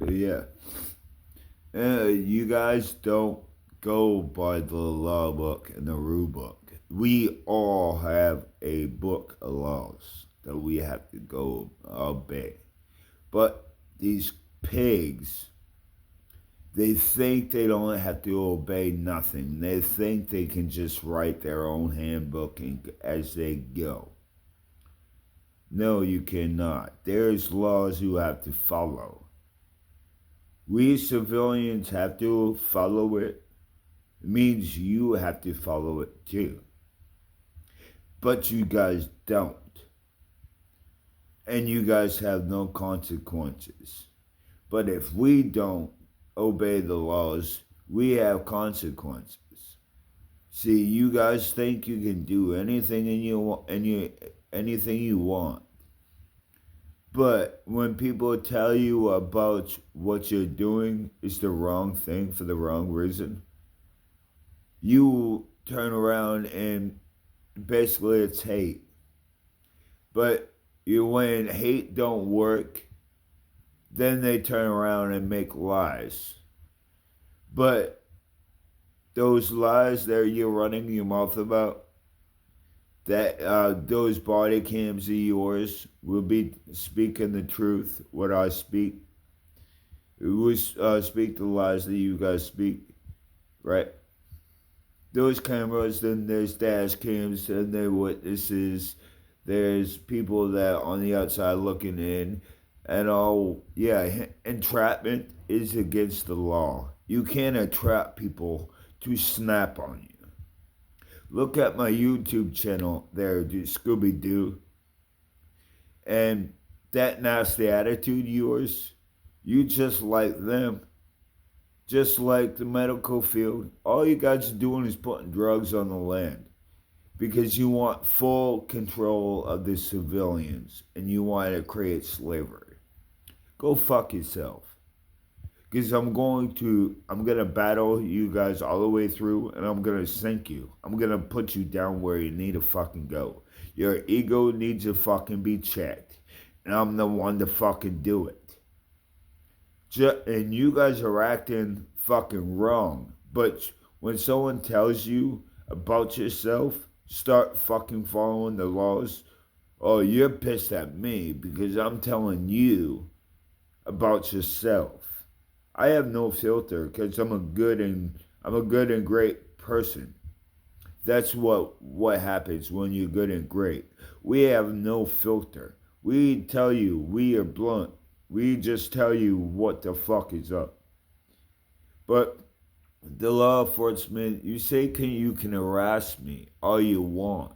Yeah. You guys don't go by the law book and the rule book. We all have a book of laws that we have to go obey. But these pigs, they think they don't have to obey nothing. They think they can just write their own handbook as they go. No, you cannot. There's laws you have to follow. We civilians have to follow it. It means you have to follow it too. But you guys don't. And you guys have no consequences. But if we don't obey the laws, we have consequences. See, you guys think you can do anything you want. But when people tell you about what you're doing is the wrong thing for the wrong reason, you turn around and basically it's hate. But when hate don't work, then they turn around and make lies. But those lies that you're running your mouth about, that those body cams of yours will be speaking the truth, what I speak. It was speak the lies that you guys speak, right? Those cameras, then there's dash cams, and there witnesses. There's people that on the outside looking in, and all. Yeah, entrapment is against the law. You can't entrap people to snap on you. Look at my YouTube channel there, Scooby Doo, and that nasty attitude of yours. You just like them. Just like the medical field, all you guys are doing is putting drugs on the land because you want full control of the civilians and you want to create slavery. Go fuck yourself. Because I'm gonna battle you guys all the way through and I'm gonna sink you. I'm gonna put you down where you need to fucking go. Your ego needs to fucking be checked. And I'm the one to fucking do it. And you guys are acting fucking wrong. But when someone tells you about yourself, start fucking following the laws. Oh, you're pissed at me because I'm telling you about yourself. I have no filter because I'm a good and great person. That's what happens when you're good and great. We have no filter. We tell you we are blunt. We just tell you what the fuck is up. But the law enforcement, you say you can harass me all you want.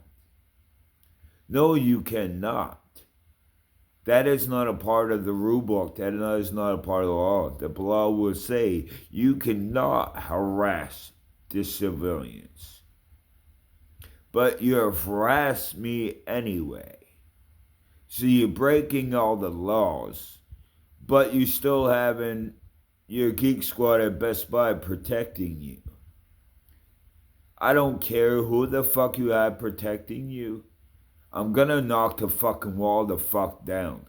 No, you cannot. That is not a part of the rule book. That is not a part of the law. The law will say you cannot harass the civilians. But you harass me anyway. So you're breaking all the laws. But you still having your Geek Squad at Best Buy protecting you. I don't care who the fuck you have protecting you. I'm gonna knock the fucking wall the fuck down.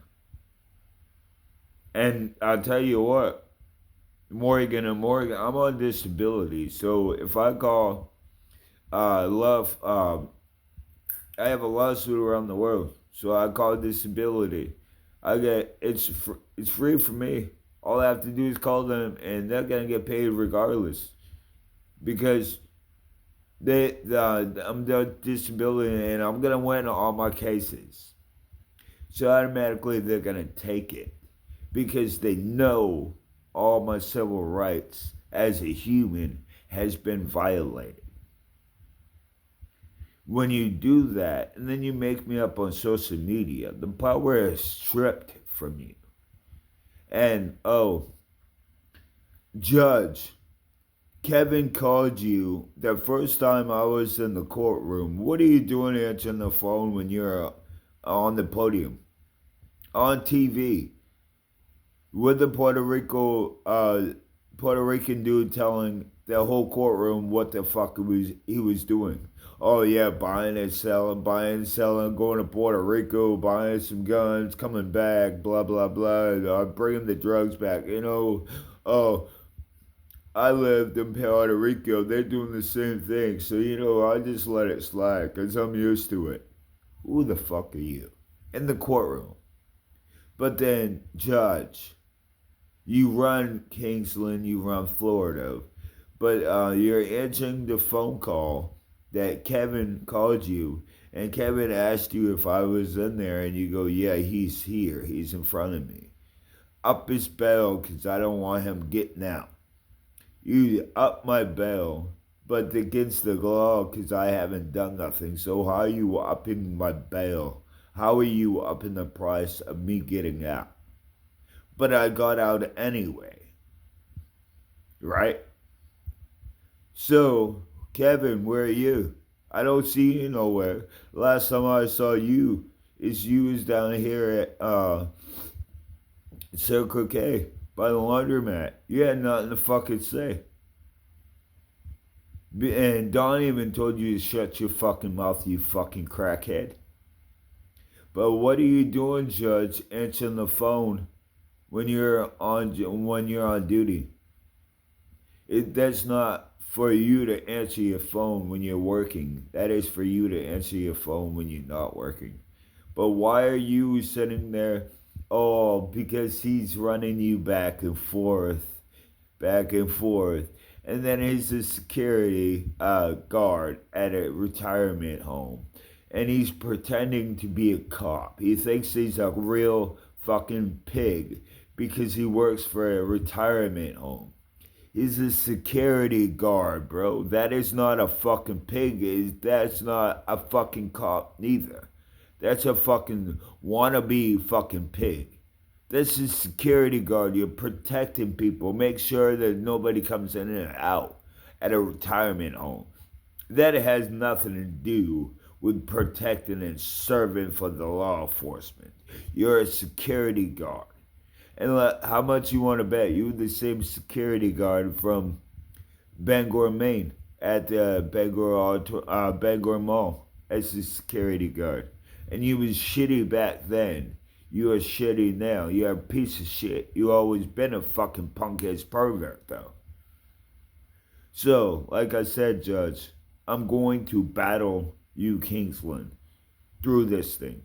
And I'll tell you what, Morgan and Morgan, I'm on disability. So if I call love, I have a lawsuit around the world. So I call disability. I get it's free for me. All I have to do is call them, and they're gonna get paid regardless, because I'm the disability, and I'm gonna win all my cases. So automatically they're gonna take it because they know all my civil rights as a human has been violated. When you do that, and then you make me up on social media, the power is stripped from you. And Judge, Kevin called you the first time I was in the courtroom. What are you doing answering the phone when you're on the podium? On TV. With the Puerto Rico Puerto Rican dude telling the whole courtroom what the fuck he was doing. Oh yeah, buying and selling, going to Puerto Rico, buying some guns, coming back, blah blah blah, bringing the drugs back. Oh, I lived in Puerto Rico. They're doing the same thing, so I just let it slide because I'm used to it. Who the fuck are you? In the courtroom. But then, Judge, you run Kingsland, you run Florida, but you're answering the phone call that Kevin called you, and Kevin asked you if I was in there, and you go, yeah, he's here, he's in front of me. Up his bail, because I don't want him getting out. You up my bail, but against the law, because I haven't done nothing, so how are you upping my bail? How are you upping the price of me getting out? But I got out anyway, right? So, Kevin, where are you? I don't see you nowhere. Last time I saw you was down here at Circle K by the laundromat. You had nothing to fucking say. And Don even told you to shut your fucking mouth, you fucking crackhead. But what are you doing, Judge, answering the phone when you're on duty? That's not for you to answer your phone when you're working. That is for you to answer your phone when you're not working. But why are you sitting there? Oh, because he's running you back and forth, back and forth. And then he's a security guard at a retirement home. And he's pretending to be a cop. He thinks he's a real fucking pig because he works for a retirement home. He's a security guard, bro. That is not a fucking pig. That's not a fucking cop neither. That's a fucking wannabe fucking pig. This is security guard. You're protecting people. Make sure that nobody comes in and out at a retirement home. That has nothing to do with protecting and serving for the law enforcement. You're a security guard. And how much you want to bet? You were the same security guard from Bangor, Maine, at the Bangor Mall as a security guard. And you was shitty back then. You are shitty now. You're a piece of shit. You always been a fucking punk-ass pervert, though. So, like I said, Judge, I'm going to battle you, Kingsland, through this thing.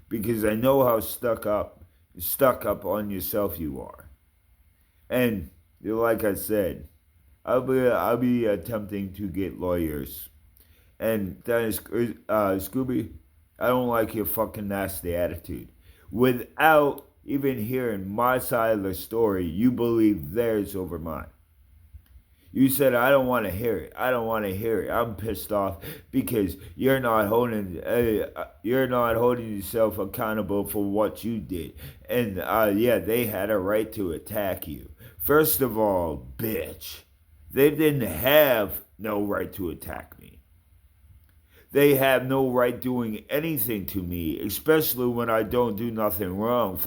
Because I know how stuck up on yourself you are. And like I said, I'll be attempting to get lawyers. And Dennis, Scooby, I don't like your fucking nasty attitude. Without even hearing my side of the story, you believe theirs over mine. You said, I don't want to hear it. I don't want to hear it. I'm pissed off because you're not holding yourself accountable for what you did. And yeah, they had a right to attack you. First of all, bitch, they didn't have no right to attack me. They have no right doing anything to me, especially when I don't do nothing wrong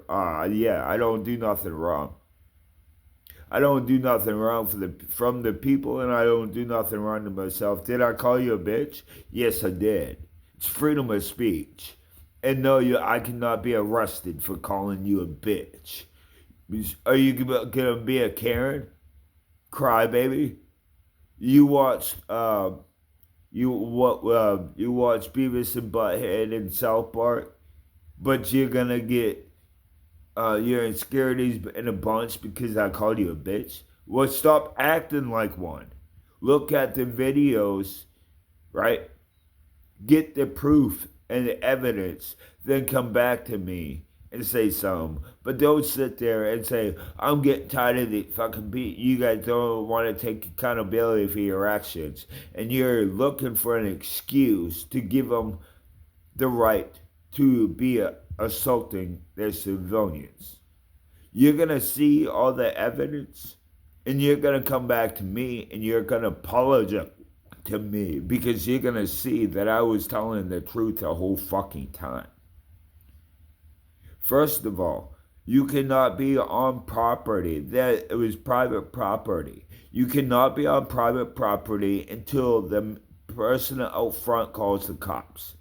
I don't do nothing wrong. I don't do nothing wrong from the people, and I don't do nothing wrong to myself. Did I call you a bitch? Yes, I did. It's freedom of speech. And no, I cannot be arrested for calling you a bitch. Are you gonna be a Karen? Crybaby? You watched you watch Beavis and Butthead and South Park, but you're gonna get your insecurities in a bunch because I called you a bitch. Well, stop acting like one. Look at the videos, right? Get the proof and the evidence, then come back to me and say something. But don't sit there and say, I'm getting tired of the fucking beat. You guys don't want to take accountability for your actions. And you're looking for an excuse to give them the right to be assaulting their civilians. You're going to see all the evidence, and you're going to come back to me, and you're going to apologize to me because you're going to see that I was telling the truth the whole fucking time. First of all, You cannot be on property. That it was private property. You cannot be on private property until the person out front calls the cops.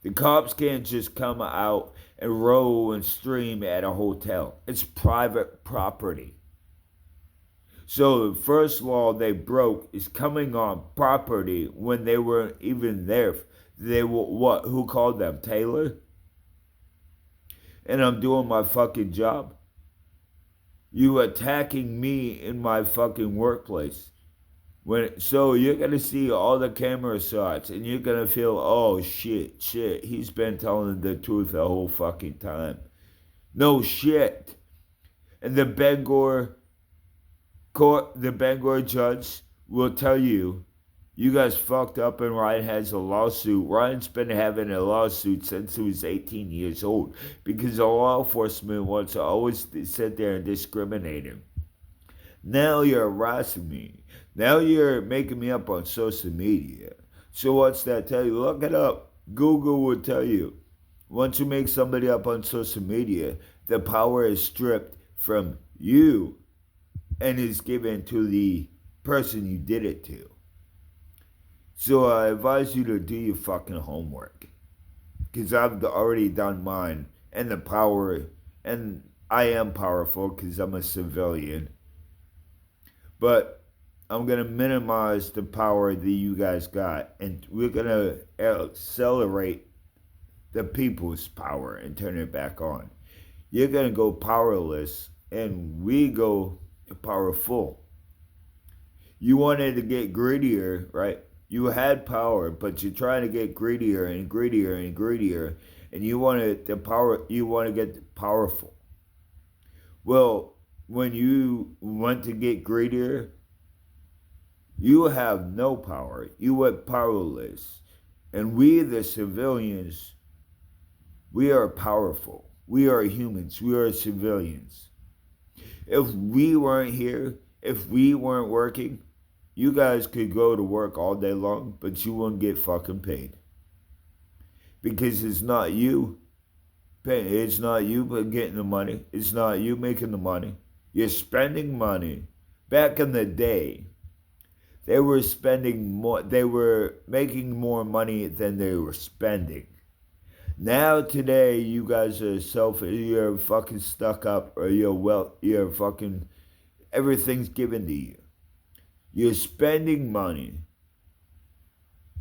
The cops can't just come out and row and stream at a hotel. It's private property. So the first law they broke is coming on property when they weren't even there. They were what? Who called them? Taylor? And I'm doing my fucking job. You attacking me in my fucking workplace. So you're gonna see all the camera shots and you're gonna feel, oh shit, he's been telling the truth the whole fucking time. No shit. And the Bangor judge will tell you, you guys fucked up and Ryan has a lawsuit. Ryan's been having a lawsuit since he was 18 years old because the law enforcement wants to always sit there and discriminate him. Now you're harassing me. Now you're making me up on social media. So what's that tell you? Look it up. Google will tell you. Once you make somebody up on social media, the power is stripped from you and is given to the person you did it to. So I advise you to do your fucking homework. Because I've already done mine. And the power, and I am powerful because I'm a civilian. But I'm going to minimize the power that you guys got. And we're going to accelerate the people's power and turn it back on. You're going to go powerless and we go powerful. You wanted to get greedier, right? You had power, but you're trying to get greedier and greedier and greedier, and you want to get powerful. Well, when you want to get greedier, you have no power. You went powerless. And we, the civilians, we are powerful. We are humans. We are civilians. If we weren't here, if we weren't working, you guys could go to work all day long, but you wouldn't get fucking paid. Because it's not you paying. It's not you getting the money. It's not you making the money. You're spending money. Back in the day, they were spending more. They were making more money than they were spending. Now today, you guys are you're fucking stuck up, or you're fucking, everything's given to you. You're spending money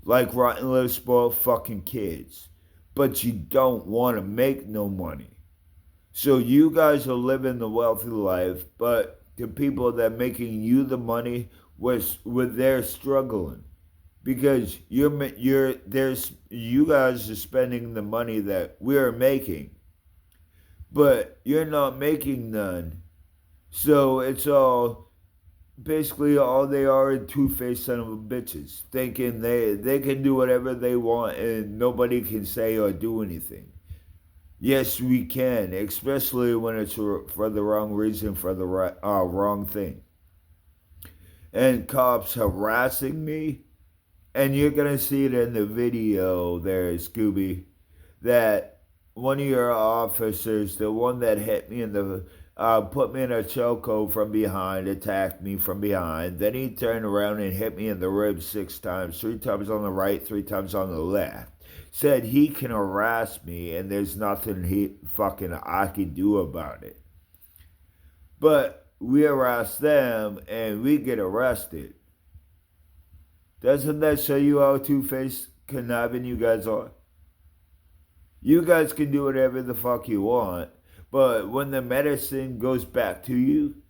like rotten little spoiled fucking kids, but you don't want to make no money. So you guys are living the wealthy life, but the people that are making you the money they're struggling because you guys are spending the money that we're making, but you're not making none. So it's all. Basically, all they are two-faced son of a bitches, thinking they can do whatever they want and nobody can say or do anything. Yes, we can, especially when it's for the wrong reason, for the wrong thing. And cops harassing me, and you're going to see it in the video there, Scooby, that one of your officers, the one that hit me in the put me in a chokehold from behind, attacked me from behind. Then he turned around and hit me in the ribs 6 times, 3 times on the right, 3 times on the left. Said he can harass me and there's nothing I can do about it. But we harass them and we get arrested. Doesn't that show you how two-faced conniving you guys are? You guys can do whatever the fuck you want. But when the medicine goes back to you,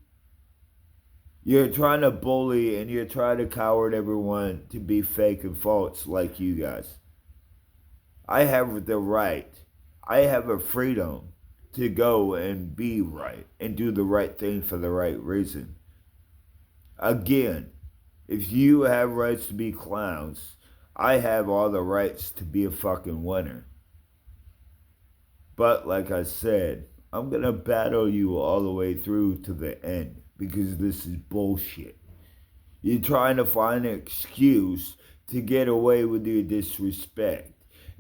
you're trying to bully and you're trying to coward everyone to be fake and false like you guys. I have the right. I have a freedom to go and be right and do the right thing for the right reason. Again, if you have rights to be clowns, I have all the rights to be a fucking winner. But like I said, I'm going to battle you all the way through to the end because this is bullshit. You're trying to find an excuse to get away with your disrespect.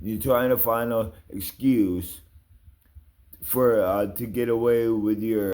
You're trying to find an excuse for to get away with your